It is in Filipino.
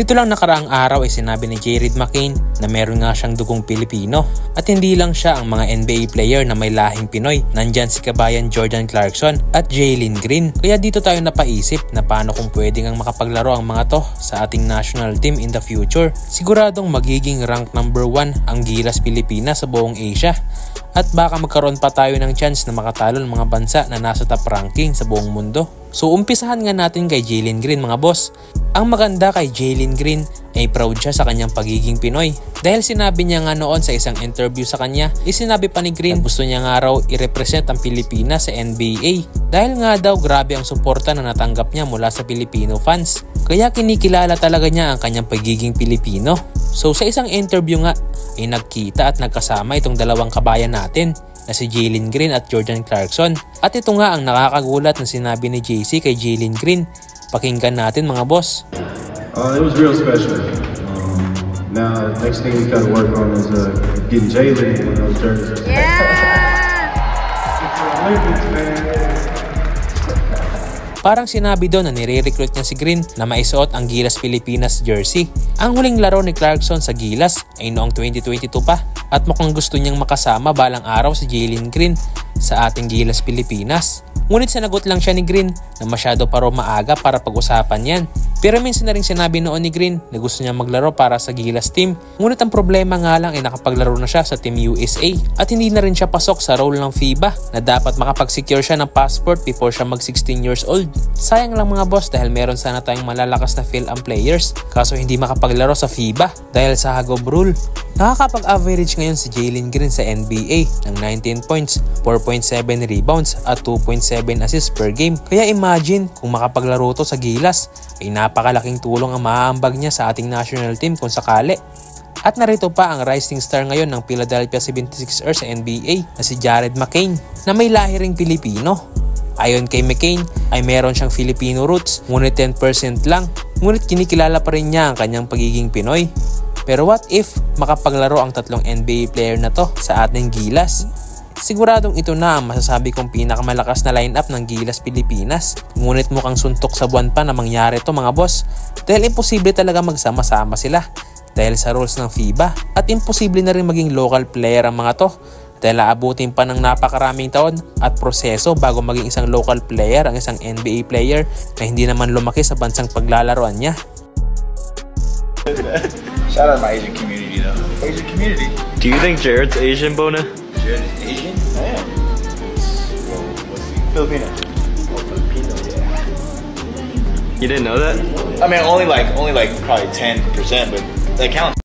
Dito lang nakaraang araw ay sinabi ni Jared McCain na meron nga siyang dugong Pilipino. At hindi lang siya ang mga NBA player na may lahing Pinoy. Nandyan si kabayan Jordan Clarkson at Jalen Green. Kaya dito tayo napaisip na paano kung pwede ngang makapaglaro ang mga to sa ating national team in the future. Siguradong magiging rank number 1 ang Gilas Pilipinas sa buong Asia. At baka magkaroon pa tayo ng chance na makatalo ng mga bansa na nasa top ranking sa buong mundo. So umpisahan nga natin kay Jalen Green mga boss. Ang maganda kay Jalen Green ay proud siya sa kanyang pagiging Pinoy. Dahil sinabi niya nga noon sa isang interview sa kanya, sinabi pa ni Green na gusto niya nga raw i-represent ang Pilipinas sa NBA. Dahil nga daw grabe ang suporta na natanggap niya mula sa Filipino fans. Kaya kinikilala talaga niya ang kanyang pagiging Pilipino. So sa isang interview nga ay nagkita at nagkasama itong dalawang kabayan natin na si Jalen Green at Jordan Clarkson. At ito nga ang nakakagulat na sinabi ni JC kay Jalen Green. Pakinggan natin mga boss. It was real special. Now, next thing we gotta work on is getting Jalen in those jerseys. Yeah! It's the Olympics, man. Parang sinabi doon na nire-recruit niya si Green na maisuot ang Gilas Pilipinas jersey. Ang huling laro ni Clarkson sa Gilas ay noong 2022 pa at mukhang gusto niyang makasama balang araw si Jalen Green sa ating Gilas Pilipinas. Ngunit sinagot lang siya ni Green na masyado pa raw maaga para pag-usapan yan. Pero minsan na rin sinabi noon ni Green na gusto niya maglaro para sa Gilas team. Ngunit ang problema nga lang ay nakapaglaro na siya sa Team USA at hindi na rin siya pasok sa role ng FIBA na dapat makapag-secure siya ng passport before siya mag 16 years old. Sayang lang mga boss dahil meron sana tayong malalakas na Phil-Am players kaso hindi makapaglaro sa FIBA dahil sa Hagob rule. Nakakapag-average ngayon si Jalen Green sa NBA ng 19 points, 4.7 rebounds at 2.7 assists per game. Kaya imagine kung makapaglaro to sa Gilas ay napakalaking tulong ang maaambag niya sa ating national team kung sakali. At narito pa ang rising star ngayon ng Philadelphia 76ers sa NBA na si Jared McCain na may lahi ring Pilipino. Ayon kay McCain ay meron siyang Filipino roots ngunit 10% lang. Ngunit kinikilala pa rin niya ang kanyang pagiging Pinoy. Pero what if makapaglaro ang tatlong NBA player na to sa ating Gilas? Siguradong ito na ang masasabi kong pinakamalakas na lineup ng Gilas Pilipinas. Ngunit mukhang suntok sa buwan pa na mangyari to mga boss. Dahil imposible talaga magsama-sama sila dahil sa rules ng FIBA. At imposible na rin maging local player ang mga to dahil aabutin pa ng napakaraming taon at proseso bago maging isang local player ang isang NBA player na hindi naman lumaki sa bansang paglalaroan niya. Shout out my Asian community though. Asian community. Do you think Jared's Asian, Bona? Jared is Asian? I am. Well, what's he? Filipino. Oh, Filipino, yeah. You didn't know that? I mean, only like probably 10%, but that counts.